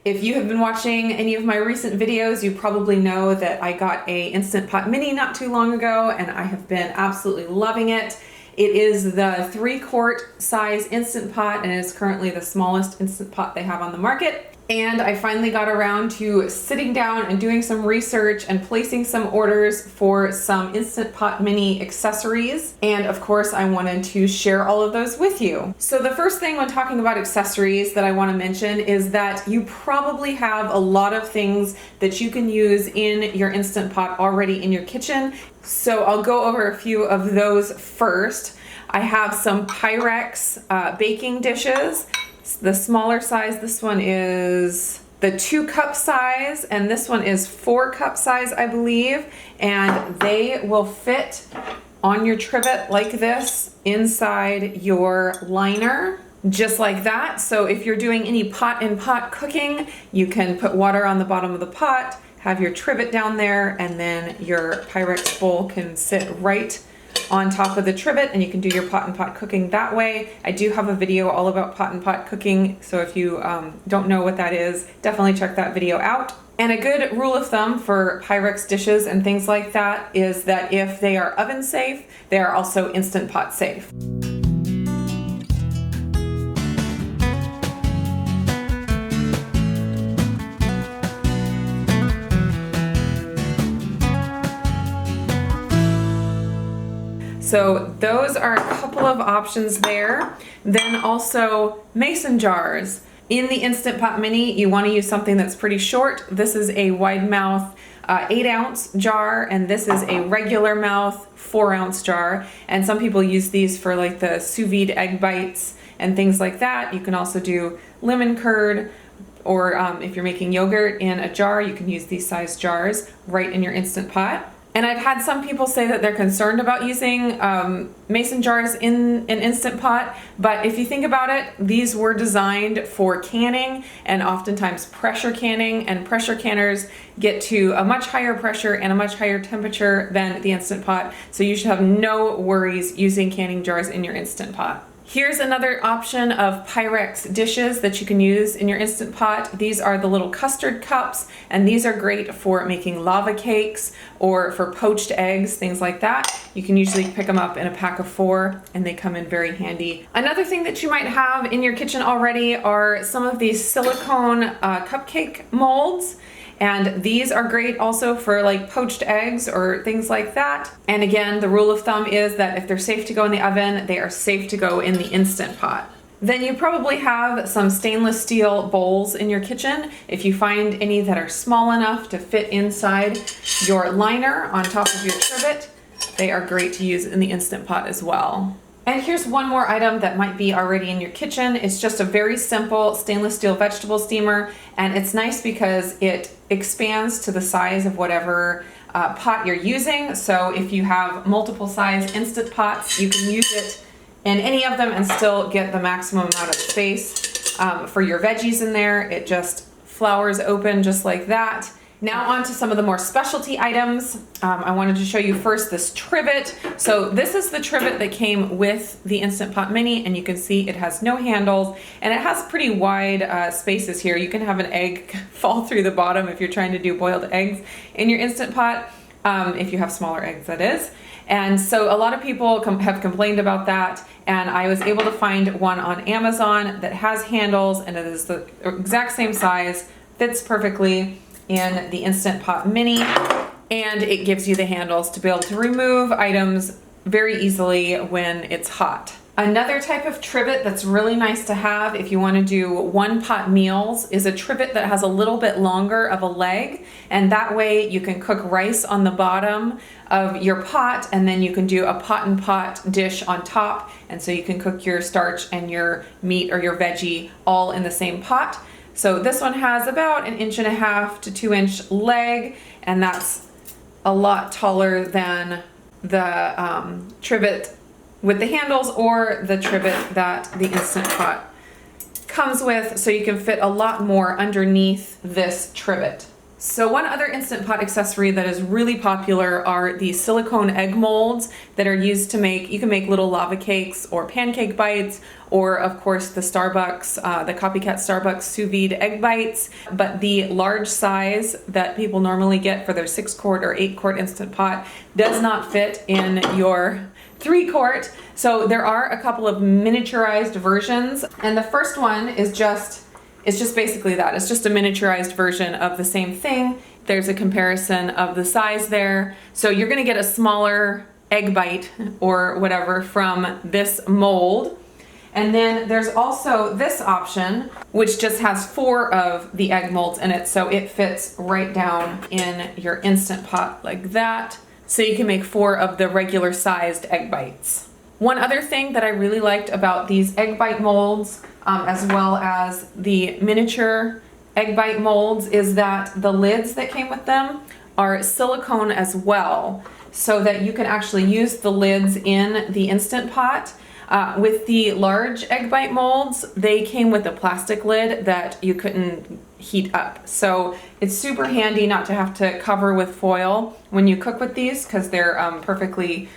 If you have been watching any of my recent videos, you probably know that I got a Instant Pot Mini not too long ago, and I have been absolutely loving it. It is the 3-quart size Instant Pot, and it is currently the smallest Instant Pot they have on the market. And I finally got around to sitting down and doing some research and placing some orders for some Instant Pot Mini accessories. And of course, I wanted to share all of those with you. So the first thing when talking about accessories that I want to mention is that you probably have a lot of things that you can use in your Instant Pot already in your kitchen. So I'll go over a few of those first. I have some Pyrex baking dishes. The smaller size, this one is the 2-cup size, and this one is 4-cup size, I believe. And they will fit on your trivet like this inside your liner, just like that. So if you're doing any pot-in-pot cooking, you can put water on the bottom of the pot, have your trivet down there, and then your Pyrex bowl can sit right on top of the trivet, and you can do your pot-in-pot cooking that way. I do have a video all about pot-in-pot cooking, so if you don't know what that is, definitely check that video out. And a good rule of thumb for Pyrex dishes and things like that is that if they are oven safe, they are also Instant Pot safe. So those are a couple of options there. Then also mason jars. In the Instant Pot Mini, you want to use something that's pretty short. This is a wide mouth 8-ounce jar, and this is a regular mouth 4-ounce jar. And some people use these for like the sous vide egg bites and things like that. You can also do lemon curd, or if you're making yogurt in a jar, you can use these size jars right in your Instant Pot. And I've had some people say that they're concerned about using mason jars in an Instant Pot, but if you think about it, these were designed for canning and oftentimes pressure canning, and pressure canners get to a much higher pressure and a much higher temperature than the Instant Pot, so you should have no worries using canning jars in your Instant Pot. Here's another option of Pyrex dishes that you can use in your Instant Pot. These are the little custard cups, and these are great for making lava cakes or for poached eggs, things like that. You can usually pick them up in a pack of 4, and they come in very handy. Another thing that you might have in your kitchen already are some of these silicone cupcake molds. And these are great also for like poached eggs or things like that. And again, the rule of thumb is that if they're safe to go in the oven, they are safe to go in the Instant Pot. Then you probably have some stainless steel bowls in your kitchen. If you find any that are small enough to fit inside your liner on top of your trivet, they are great to use in the Instant Pot as well. And here's one more item that might be already in your kitchen. It's just a very simple stainless steel vegetable steamer, and it's nice because it expands to the size of whatever pot you're using. So if you have multiple size Instant Pots, you can use it in any of them and still get the maximum amount of space for your veggies in there. It just flowers open just like that. Now on to some of the more specialty items. I wanted to show you first this trivet. So this is the trivet that came with the Instant Pot Mini, and you can see it has no handles, and it has pretty wide spaces here. You can have an egg fall through the bottom if you're trying to do boiled eggs in your Instant Pot, if you have smaller eggs, that is. And so a lot of people have complained about that, and I was able to find one on Amazon that has handles, and it is the exact same size, fits perfectly in the Instant Pot Mini, and it gives you the handles to be able to remove items very easily when it's hot. Another type of trivet that's really nice to have if you want to do one-pot meals is a trivet that has a little bit longer of a leg, and that way you can cook rice on the bottom of your pot, and then you can do a pot-and-pot dish on top, and so you can cook your starch and your meat or your veggie all in the same pot. So this one has about 1.5 to 2 inch leg, and that's a lot taller than the trivet with the handles or the trivet that the Instant Pot comes with, so you can fit a lot more underneath this trivet. So one other Instant Pot accessory that is really popular are the silicone egg molds that are used to make, you can make little lava cakes or pancake bites, or of course the Starbucks, the copycat Starbucks sous vide egg bites. But the large size that people normally get for their 6-quart or 8-quart Instant Pot does not fit in your 3-quart. So there are a couple of miniaturized versions, and the first one is it's just basically that. It's just a miniaturized version of the same thing. There's a comparison of the size there. So you're gonna get a smaller egg bite or whatever from this mold. And then there's also this option, which just has 4 of the egg molds in it. So it fits right down in your Instant Pot like that. So you can make 4 of the regular sized egg bites. One other thing that I really liked about these egg bite molds, as well as the miniature egg bite molds, is that the lids that came with them are silicone as well, so that you can actually use the lids in the Instant Pot. With the large egg bite molds, they came with a plastic lid that you couldn't heat up. So it's super handy not to have to cover with foil when you cook with these, because they're perfectly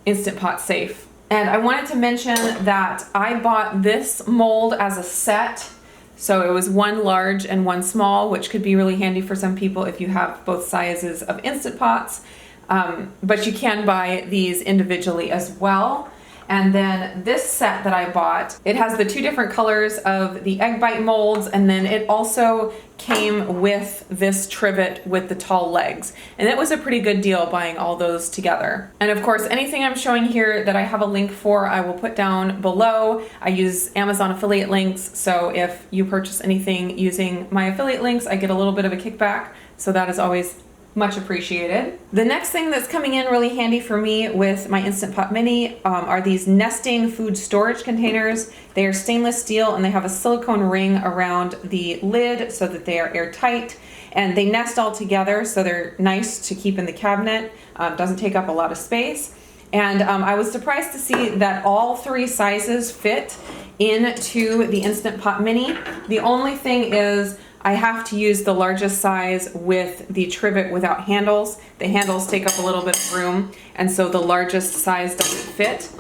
Instant Pot safe. And I wanted to mention that I bought this mold as a set. So it was 1 large and 1 small, which could be really handy for some people if you have both sizes of Instant Pots. But you can buy these individually as well. And then this set that I bought, it has the 2 different colors of the egg bite molds, and then it also came with this trivet with the tall legs. And it was a pretty good deal buying all those together. And of course, anything I'm showing here that I have a link for, I will put down below. I use Amazon affiliate links, so if you purchase anything using my affiliate links, I get a little bit of a kickback, so that is always much appreciated. The next thing that's coming in really handy for me with my Instant Pot Mini are these nesting food storage containers. They are stainless steel and they have a silicone ring around the lid so that they are airtight, and they nest all together, so they're nice to keep in the cabinet. Doesn't take up a lot of space. And I was surprised to see that all 3 sizes fit into the Instant Pot Mini. The only thing is I have to use the largest size with the trivet without handles. The handles take up a little bit of room, and so the largest size doesn't fit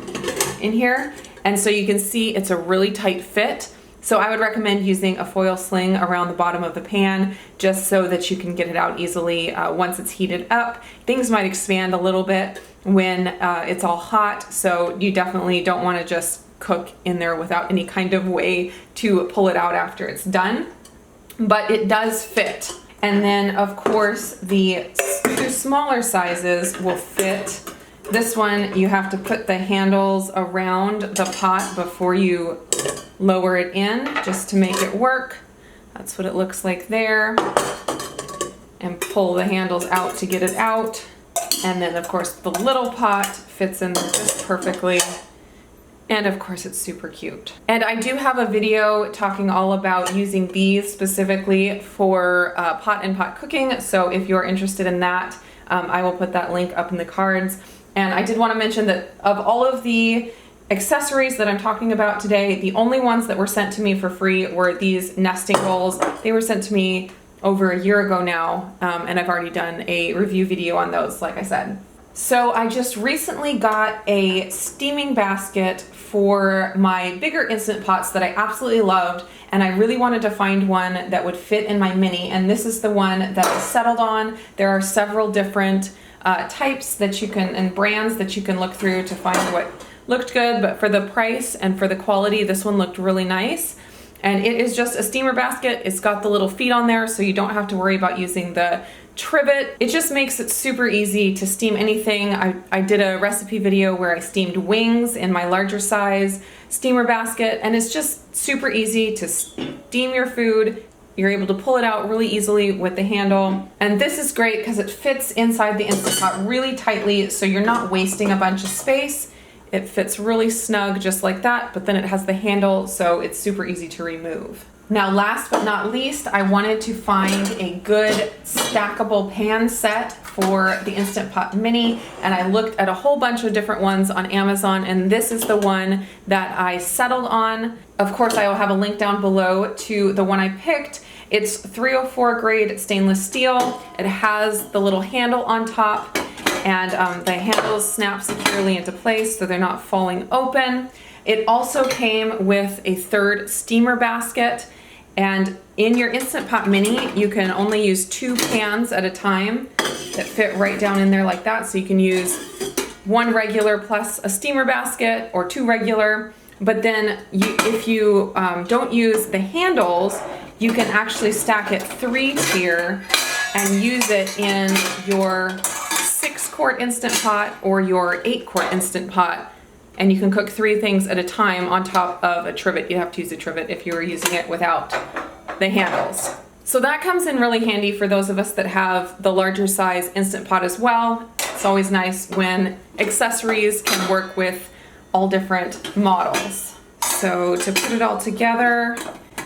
in here. And so you can see it's a really tight fit. So I would recommend using a foil sling around the bottom of the pan, just so that you can get it out easily once it's heated up. Things might expand a little bit when it's all hot, so you definitely don't want to just cook in there without any kind of way to pull it out after it's done. But it does fit. And then of course the 2 smaller sizes will fit. This one you have to put the handles around the pot before you lower it in, just to make it work. That's what it looks like there. And pull the handles out to get it out. And then of course the little pot fits in there just perfectly. And of course it's super cute. And I do have a video talking all about using these specifically for pot and pot cooking. So if you're interested in that, I will put that link up in the cards. And I did want to mention that of all of the accessories that I'm talking about today, the only ones that were sent to me for free were these nesting bowls. They were sent to me over a year ago now, and I've already done a review video on those, like I said. So I just recently got a steaming basket for my bigger Instant Pots that I absolutely loved, and I really wanted to find one that would fit in my Mini, and this is the one that I settled on. There are several different types that you can, and brands that you can look through to find what looked good, but for the price and for the quality, this one looked really nice. And it is just a steamer basket. It's got the little feet on there, so you don't have to worry about using the trivet. It just makes it super easy to steam anything. I did a recipe video where I steamed wings in my larger size steamer basket, and it's just super easy to steam your food. You're able to pull it out really easily with the handle. And this is great because it fits inside the Instant Pot really tightly, so you're not wasting a bunch of space. It fits really snug just like that, but then it has the handle, so it's super easy to remove. Now, last but not least, I wanted to find a good stackable pan set for the Instant Pot Mini, and I looked at a whole bunch of different ones on Amazon, and this is the one that I settled on. Of course, I will have a link down below to the one I picked, It's 304 grade stainless steel. It has the little handle on top, and the handles snap securely into place so they're not falling open. It also came with a third steamer basket, and in your Instant Pot Mini, you can only use 2 pans at a time that fit right down in there like that. So you can use 1 regular plus a steamer basket, or 2 regular. But then if you don't use the handles, you can actually stack it 3-tier and use it in your 6-quart Instant Pot or your 8-quart Instant Pot. And you can cook 3 things at a time on top of a trivet. You have to use a trivet if you were using it without the handles. So that comes in really handy for those of us that have the larger size Instant Pot as well. It's always nice when accessories can work with all different models. So to put it all together,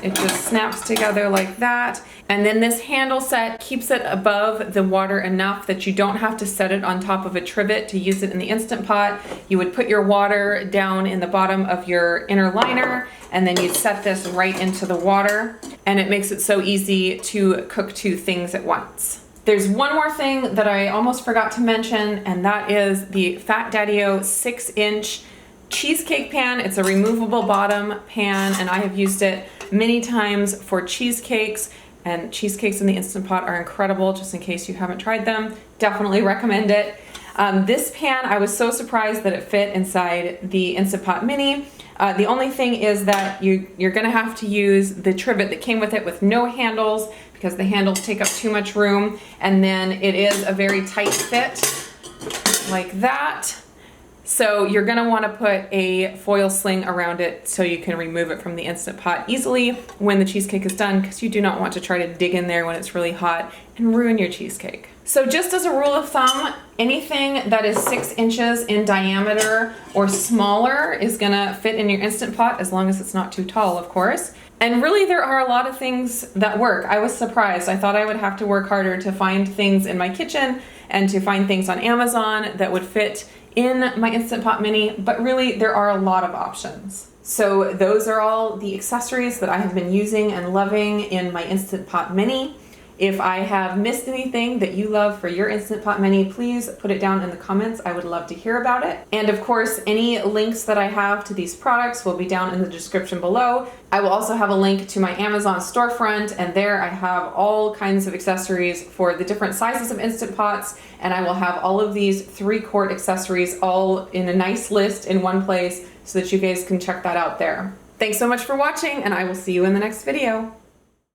it just snaps together like that. And then this handle set keeps it above the water enough that you don't have to set it on top of a trivet to use it in the Instant Pot. You would put your water down in the bottom of your inner liner, and then you'd set this right into the water, and it makes it so easy to cook 2 things at once. There's one more thing that I almost forgot to mention, and that is the Fat Daddy-O 6-inch cheesecake pan. It's a removable bottom pan, and I have used it many times for cheesecakes, and cheesecakes in the Instant Pot are incredible. Just in case you haven't tried them, definitely recommend it. This pan, I was so surprised that it fit inside the Instant Pot Mini. The only thing is that you're gonna have to use the trivet that came with it with no handles, because the handles take up too much room, and then it is a very tight fit like that. So you're gonna wanna put a foil sling around it so you can remove it from the Instant Pot easily when the cheesecake is done, because you do not want to try to dig in there when it's really hot and ruin your cheesecake. So just as a rule of thumb, anything that is 6 inches in diameter or smaller is gonna fit in your Instant Pot, as long as it's not too tall, of course. And really there are a lot of things that work. I was surprised. I thought I would have to work harder to find things in my kitchen and to find things on Amazon that would fit in my Instant Pot Mini, but really there are a lot of options. So those are all the accessories that I have been using and loving in my Instant Pot Mini. If I have missed anything that you love for your Instant Pot Mini, please put it down in the comments. I would love to hear about it. And of course, any links that I have to these products will be down in the description below. I will also have a link to my Amazon storefront, and there I have all kinds of accessories for the different sizes of Instant Pots, and I will have all of these 3-quart accessories all in a nice list in one place so that you guys can check that out there. Thanks so much for watching, and I will see you in the next video.